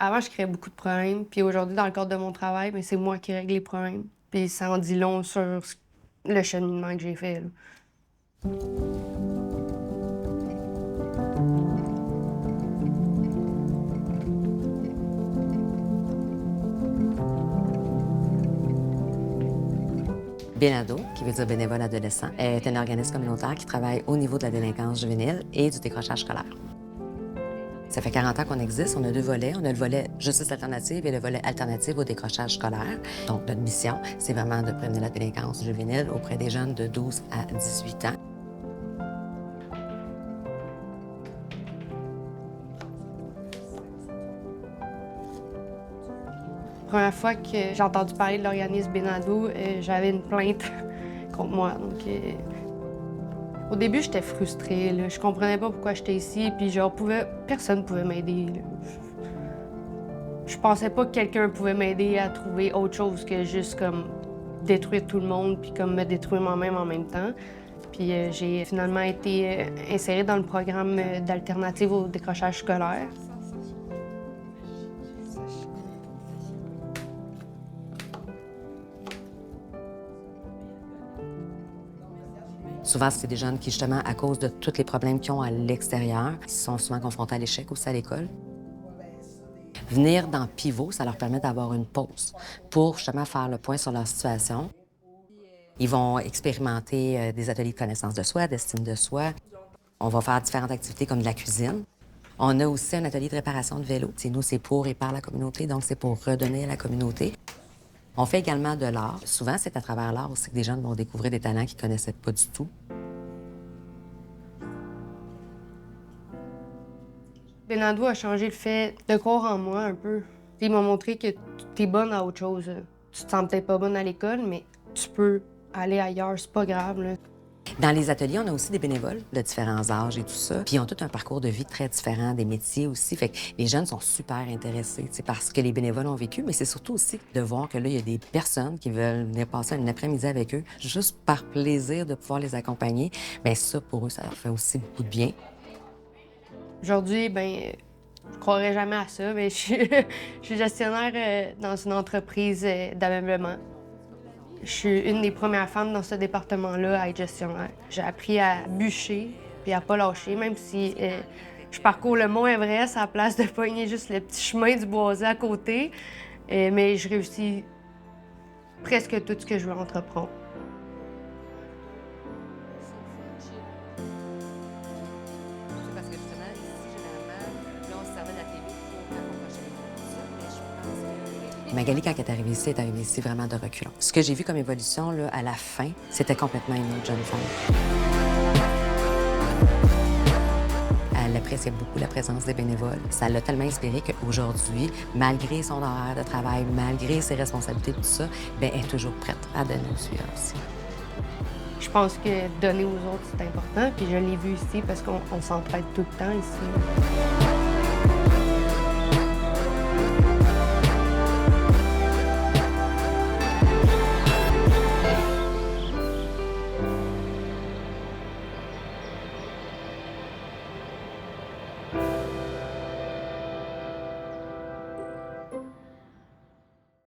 Avant, je créais beaucoup de problèmes, puis aujourd'hui, dans le cadre de mon travail, ben, c'est moi qui règle les problèmes. Puis ça en dit long sur le cheminement que j'ai fait, là. Benado, qui veut dire bénévole adolescent, est un organisme communautaire qui travaille au niveau de la délinquance juvénile et du décrochage scolaire. Ça fait 40 ans qu'on existe. On a 2 volets. On a le volet justice alternative et le volet alternative au décrochage scolaire. Donc, notre mission, c'est vraiment de prévenir la délinquance juvénile auprès des jeunes de 12 à 18 ans. La première fois que j'ai entendu parler de l'organisme Benado, j'avais une plainte contre moi. Donc, au début, j'étais frustrée, là. Je comprenais pas pourquoi j'étais ici, puis genre, personne pouvait m'aider, là. Je pensais pas que quelqu'un pouvait m'aider à trouver autre chose que juste comme détruire tout le monde, puis comme me détruire moi-même en même temps. Puis j'ai finalement été insérée dans le programme d'alternative au décrochage scolaire. Souvent, c'est des jeunes qui, justement, à cause de tous les problèmes qu'ils ont à l'extérieur, ils sont souvent confrontés à l'échec aussi à l'école. Venir dans Pivot, ça leur permet d'avoir une pause pour, justement, faire le point sur leur situation. Ils vont expérimenter des ateliers de connaissance de soi, d'estime de soi. On va faire différentes activités comme de la cuisine. On a aussi un atelier de réparation de vélo. Nous, c'est pour et par la communauté, donc c'est pour redonner à la communauté. On fait également de l'art. Souvent, c'est à travers l'art aussi que des jeunes vont découvrir des talents qu'ils ne connaissaient pas du tout. Benado a changé le fait de croire en moi un peu. Il m'a montré que tu es bonne à autre chose. Tu te sens peut-être pas bonne à l'école, mais tu peux aller ailleurs, c'est pas grave, là. Dans les ateliers, on a aussi des bénévoles de différents âges et tout ça. Puis ils ont tout un parcours de vie très différent, des métiers aussi. Fait que les jeunes sont super intéressés, parce que les bénévoles ont vécu, mais c'est surtout aussi de voir que là, il y a des personnes qui veulent venir passer un après-midi avec eux, juste par plaisir de pouvoir les accompagner. Bien, ça, pour eux, ça leur fait aussi beaucoup de bien. Aujourd'hui, ben, je croirais jamais à ça, mais je suis gestionnaire dans une entreprise d'ameublement. Je suis une des premières femmes dans ce département-là à être gestionnaire. J'ai appris à bûcher puis à pas lâcher, même si je parcours le Mont Everest à la place de pogner juste le petit chemin du boisé à côté. Mais je réussis presque tout ce que je veux entreprendre. Parce que justement, ici, généralement, là, on se servait de la télé pour accrocher les mots, mais je pense que... Magali, quand elle est arrivée ici vraiment de reculons. Ce que j'ai vu comme évolution, là, à la fin, c'était complètement une autre jeune femme. Elle appréciait beaucoup la présence des bénévoles. Ça l'a tellement inspiré qu'aujourd'hui, malgré son horaire de travail, malgré ses responsabilités, tout ça, bien, elle est toujours prête à donner aux suivants aussi. Je pense que donner aux autres, c'est important. Puis je l'ai vu ici parce qu'on s'entraide tout le temps ici.